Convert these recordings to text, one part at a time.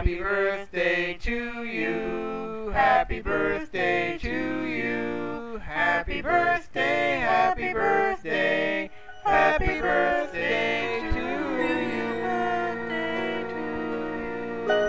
Happy birthday to you. Happy birthday to you. Happy birthday, happy birthday. Happy birthday to you. Birthday to you.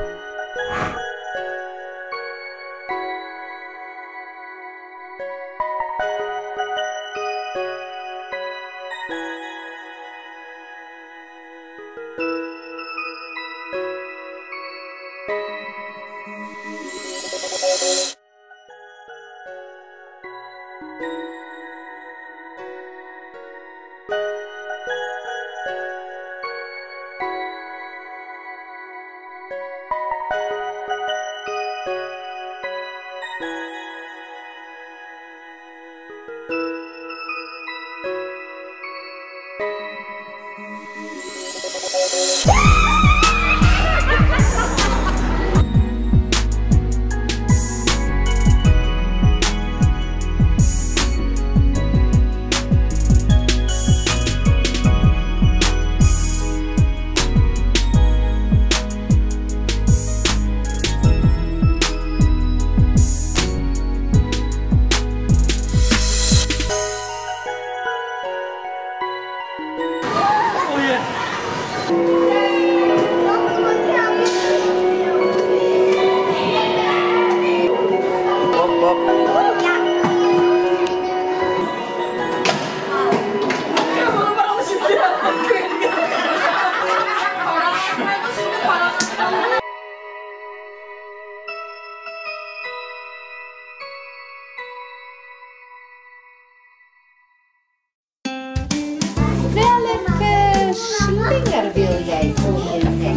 Welke slinger wil jij voor je nek?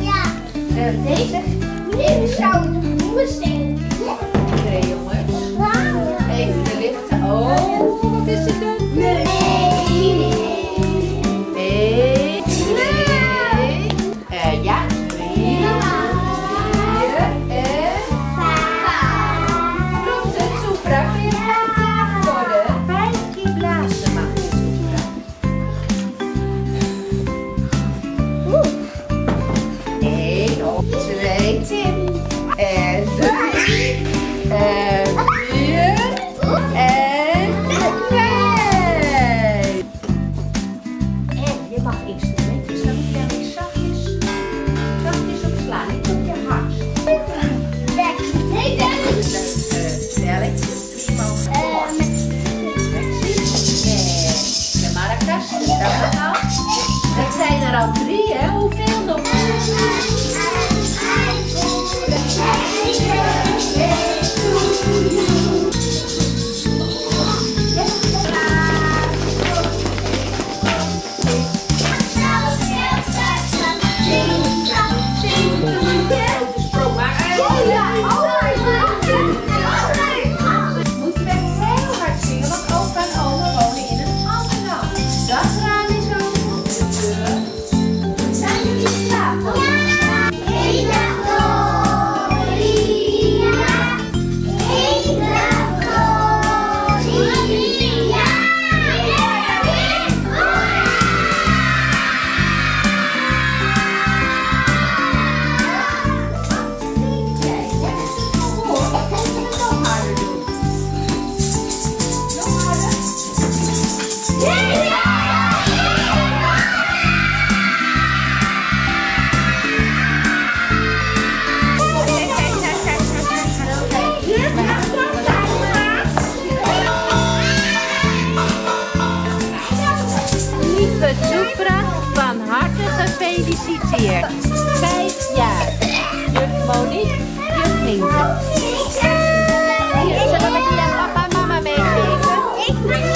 Ja. Deze? Nu zou het moesten. Twee jongens. Even de lichte. Oh, wat is het dan? Nee. Nee. Ja. 3. 4. En... Klopt het, Soepra? Kun je 5 keer worden? 5 keer blazen mag je, Soepra. 1, op 2, Tim. En 3. En 4. En 5. En je mag instrumentjes, dan moet je daar weer zachtjes op slaan. Niet op je hart. Nee, dat is Stelletjes, die mogen de maracas, dat al. Dat zijn er al 3, hè? Hoeveel nog? Moeten we heel hard zingen, want opa en oma wonen in een ander land. Dat raam is open. Zijn jullie klaar? Lieve Soepra, van harte gefeliciteerd. 5 jaar. Juf Monique, juf Nienke. Hier, zullen we die aan papa en mama meegeven? Ik wil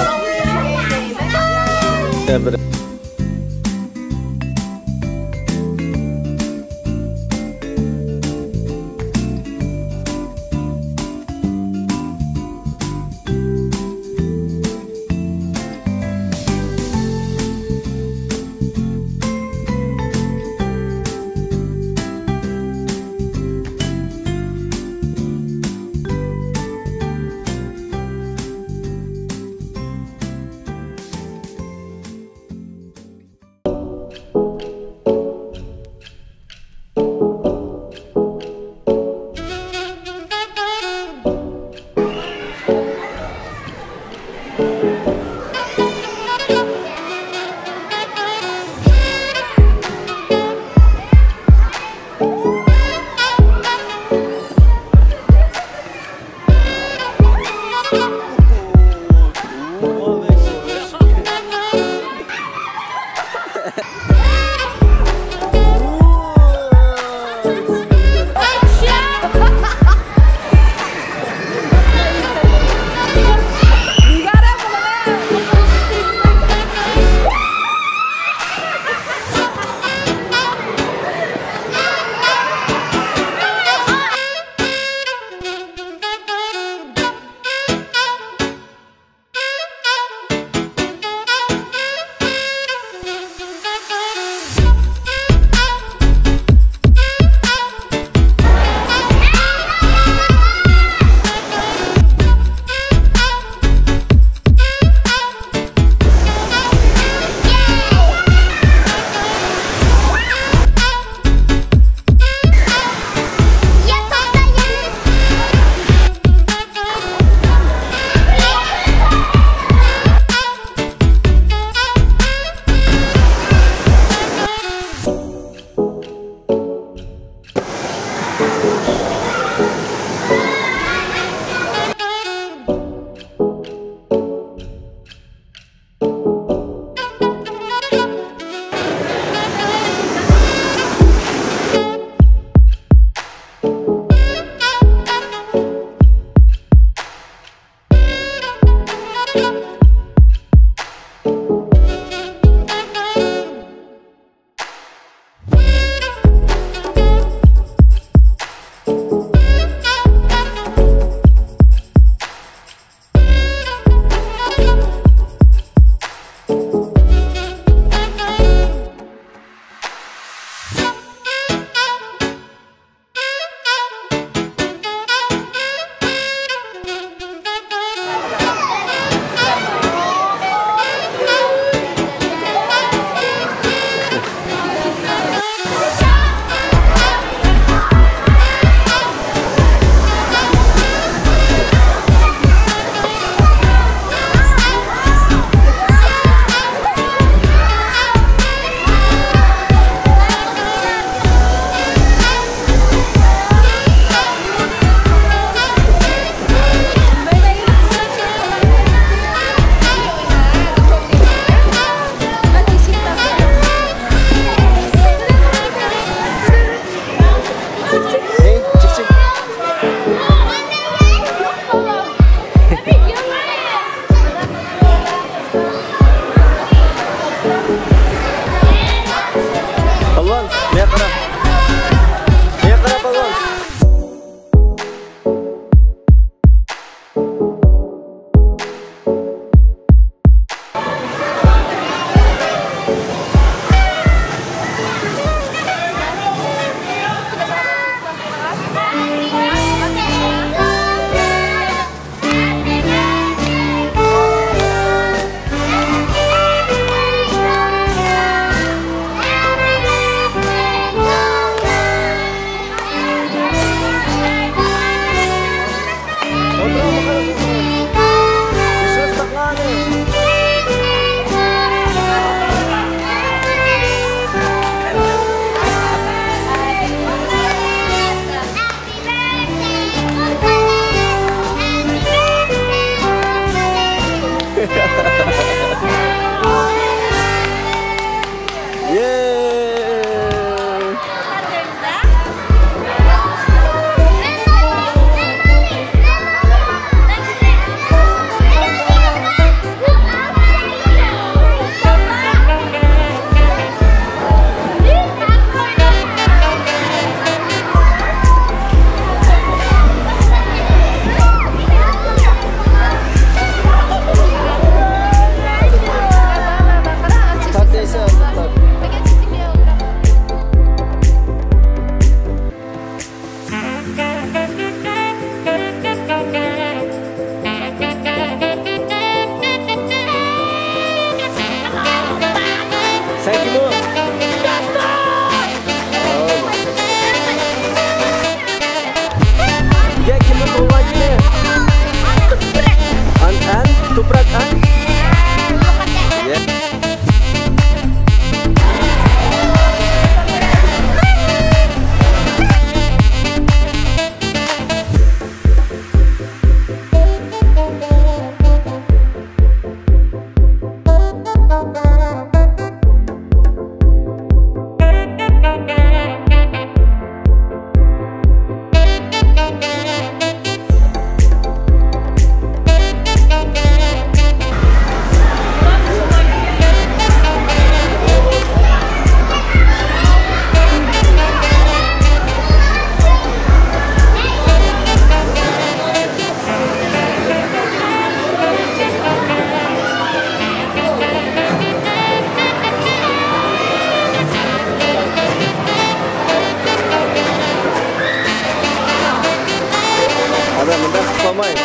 main.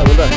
Bentar.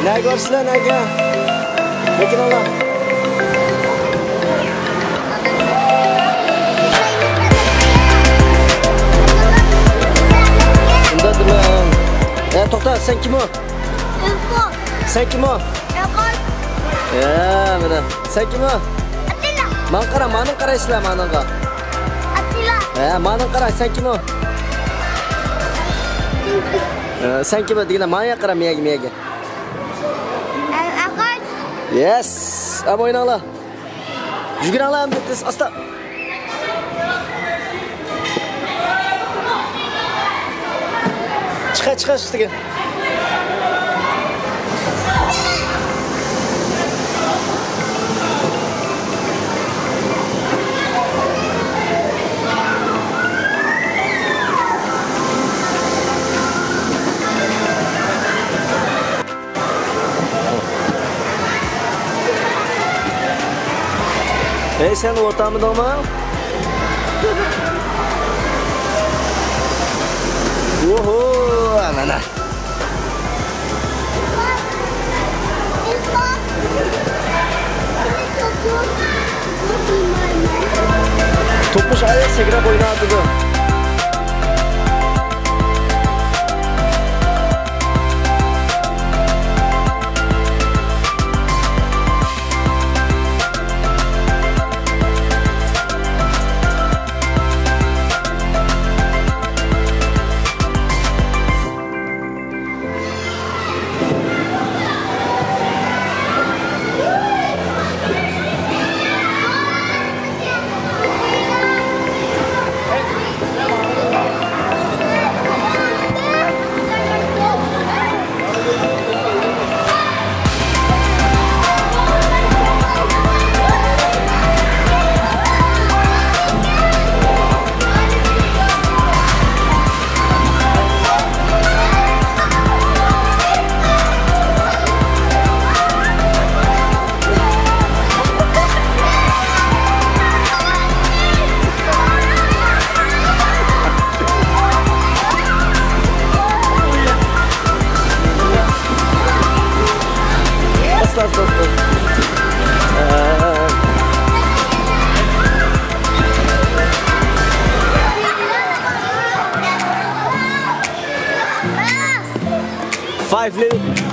Naik varslar naikga. Lekin ola. Unda deman. To'xta, sen kim o? Sen kim o? Mana. Sen kim o? Atilla. Men qara, meni qaraysizlar menga. Atilla. Meni qara, sen kim o? Sen kim o deganda menga qara, miyaga. Yes, ama oynanglar. Yuguranglar, tez, asta. Chiqa ustiga. Hey sen ortamda mı? Oho, ana. Topuş ayet segrab oynardı.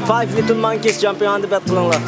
Five little monkeys jumping on the bed qilinglar.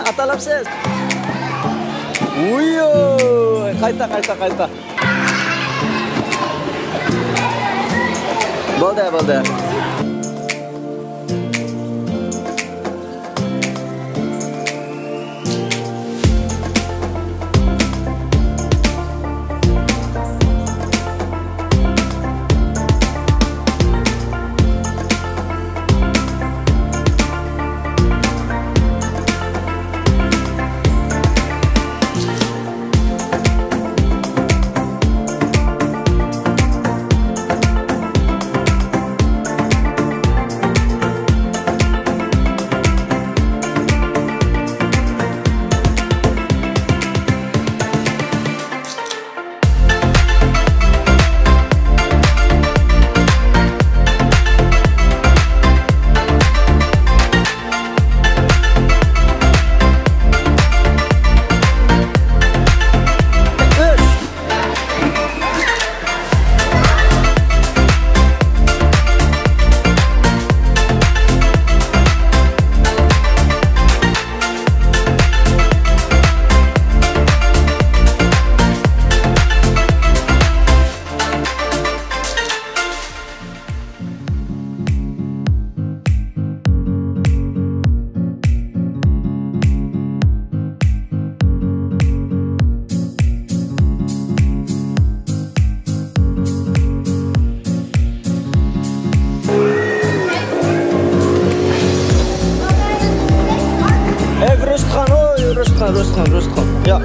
Atalapsiz. Uyo, qayta. Bo'ldi. Rustig. Ja.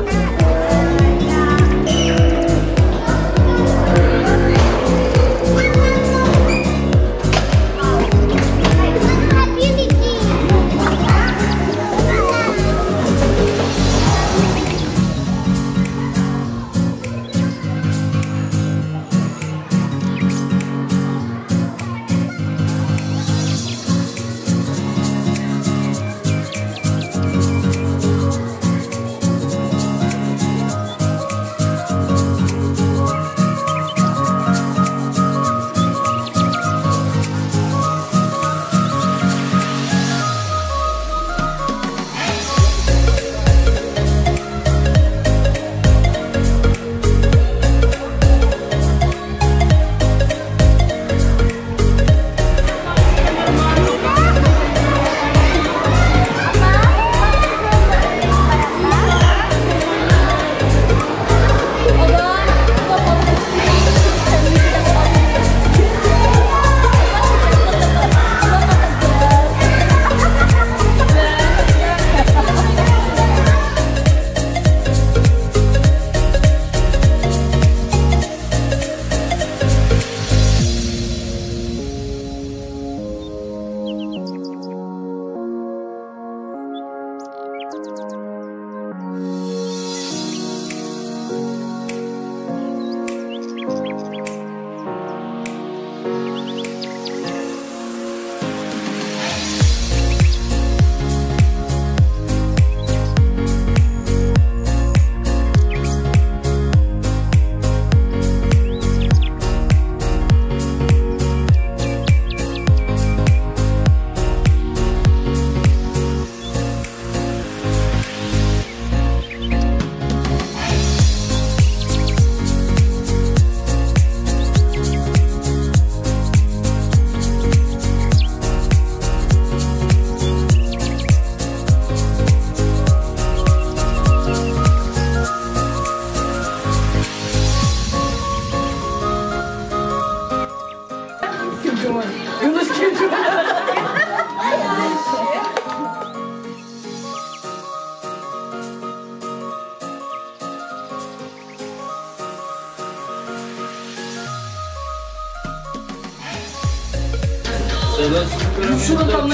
Şunu tamam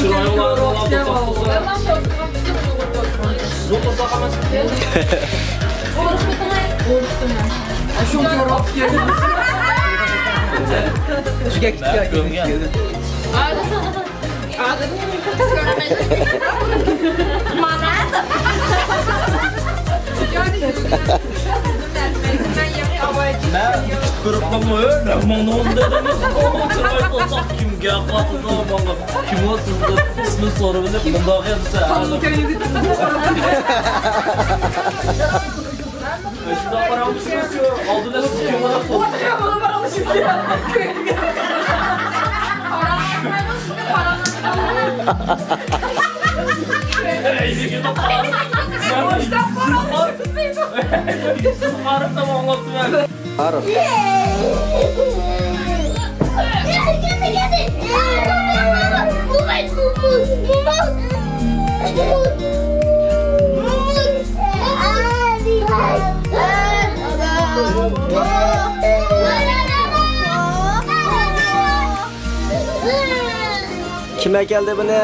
Kime geldi bu ne?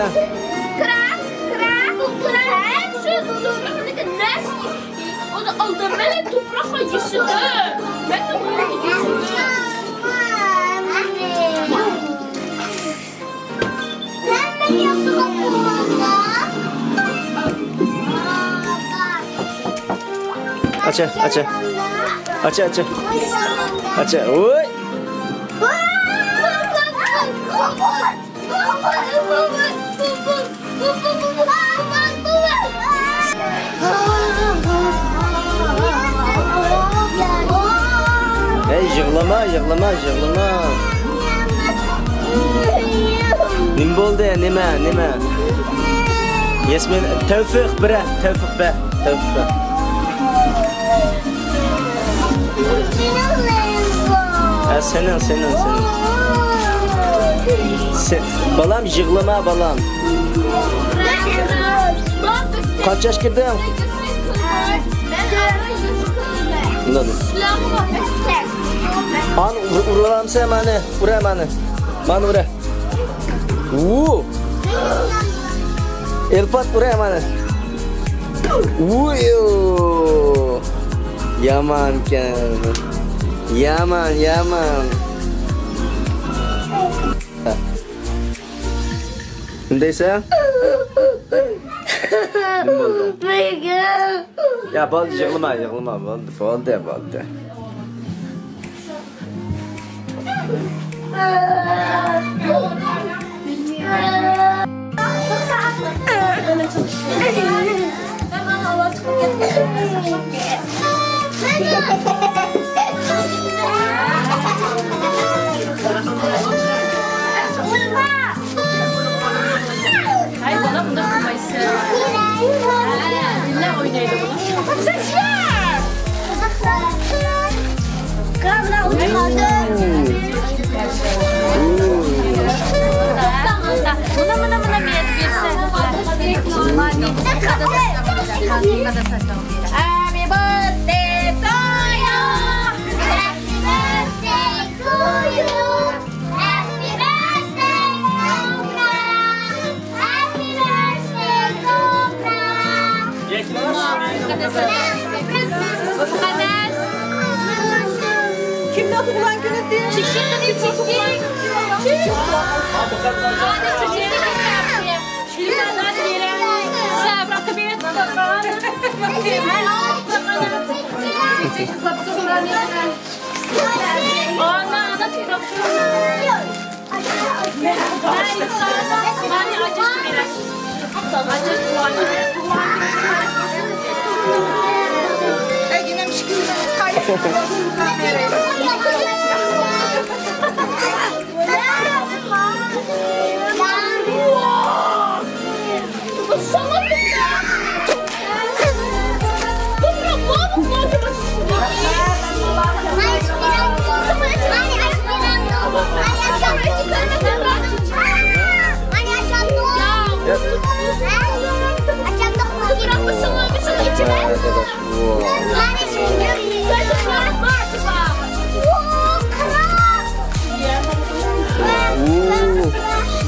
Açı. Oy. Hey, yığlama. Nim oldu ya, nime? Yasmin, Tevfik be. Ha, senin. Balam, yığlama balam. Kaç yaş girdin? Bundan. An uğraram sen mani. Mani ura. Elfat buraya mani. Yaman kan. Yaman. Ndeyse? Ya bal yığılma. Baldı. Hayır bana bunu kırmayısın. Ne oynaydı bunu? Buna Happy birthday to you. Happy birthday to you. Happy birthday, Cobra. Happy birthday, Cobra. Bu kadar. Kimde oturulan günü değil? Çiçek.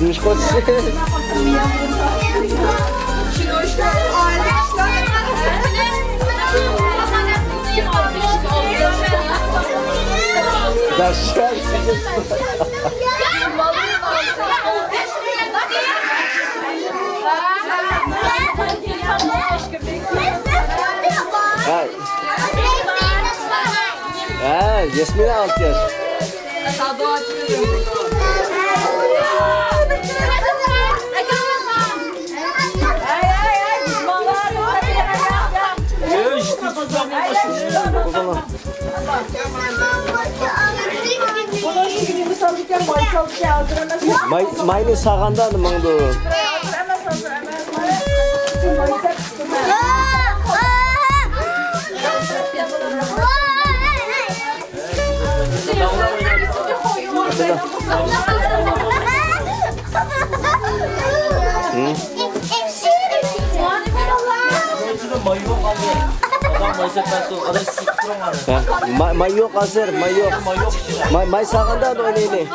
Gitmiş koçsun. Daşlar. Ha, Yasmin 6 yaş. Mayını sağanda mı bu? May yok hazır, may yok. May sağında da oynayın.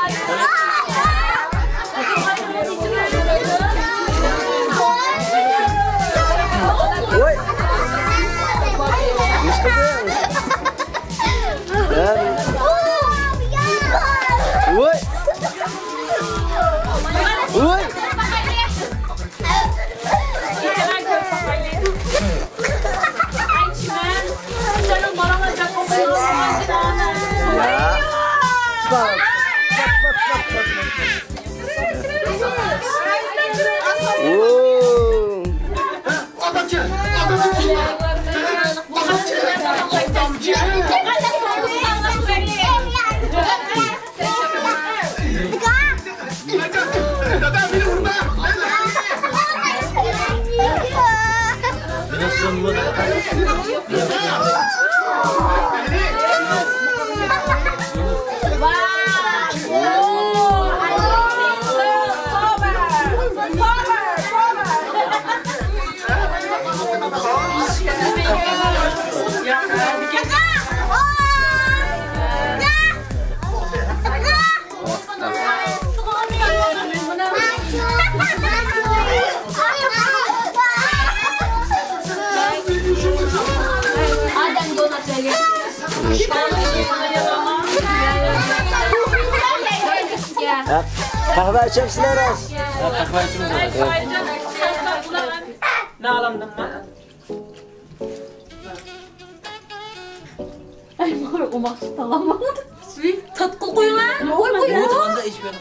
Oy. Oy. Oy. Kahve içersiniz. Kahve içersiniz. Ne alamdım ben? Ay var o mahsus tamam. Tatlı koyun lan. Koy koy.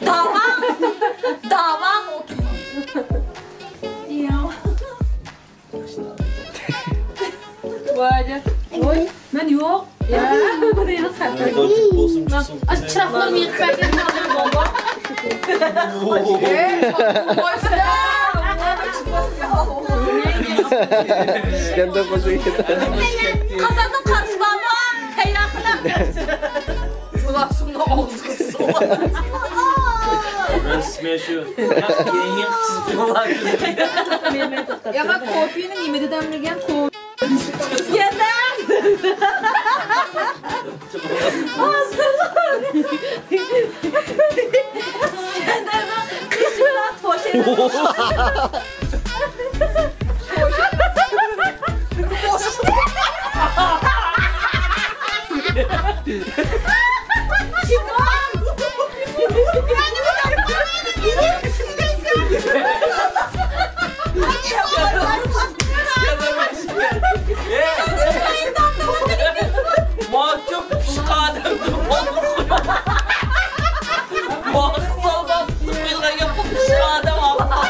Davam. Davam. Ya. Vay. Oy. Ben yok. Ya. Buraya nasıl? Az çıraklarımı yıkıp ben baba. İskender koşuyor. Kazandım karşılama. Heyakına. Sulasında oldu kız. Ben smaşıyor. Yenge çizgiyorlar. Ya bak kofinin yemedi demlegen kofi. İskender. Hazırlar. İskender'den kışıklar poşeti. Mahkum çıkardım. Mahkumdan sıkıyla yapılmış adam Allah.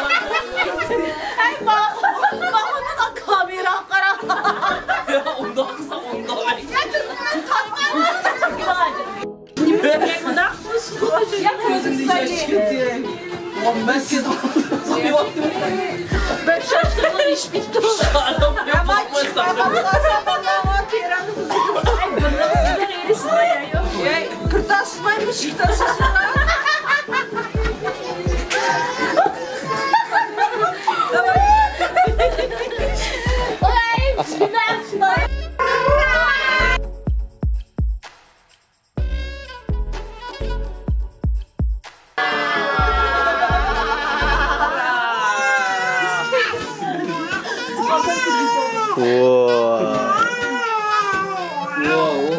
Hey bakın kamera kara. Ya ondan kısa ondan ver. Ya gözüm sayı. Ben siz Ben şaşkınım iş bitti. Ya Kırtasmaymış kırtasmaymış.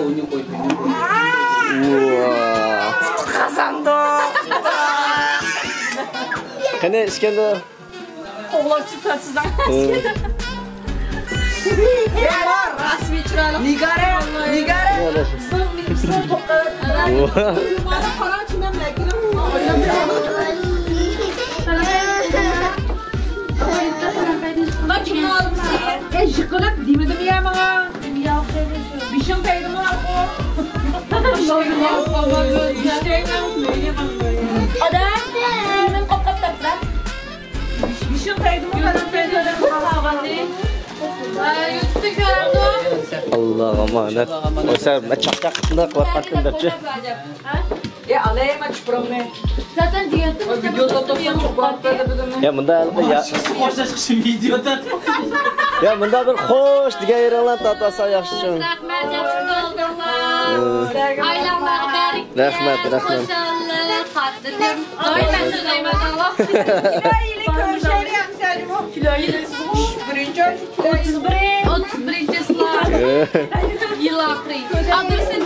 Uni qo'y. Qazando. Qani İskender? Oğlan çıtarsızdan. Rasmi çıralı. Nigare. Bizim topladı. Bana para içinden bekliyorum. Bak kim aldım size? Jıkılık demedim ya bana. Bir şey peydim var o. Ada, benim kopkap tapra. Bir şey peydim var. Allah'a emanet. Oysa çakçak qilib qo'rqatgandirchi. Alayım aç problem. Zaten diyordum. Videoda topsan çok korkmadı dedim. Ya bunda ya Qo'shiq chiqishim videoda. ya bunda bir xo'sh degan yeringlar tatasa yaxshichun. Rahmat, yaxshi bo'ldinglar. Aylanlar barik. Rahmat. Qo'shillar, qadrlim. Doim so'zlayman Allah. Kiloyili köşeri yamsayım o. Kiloyili birinci 31 yil oxiri. Adresin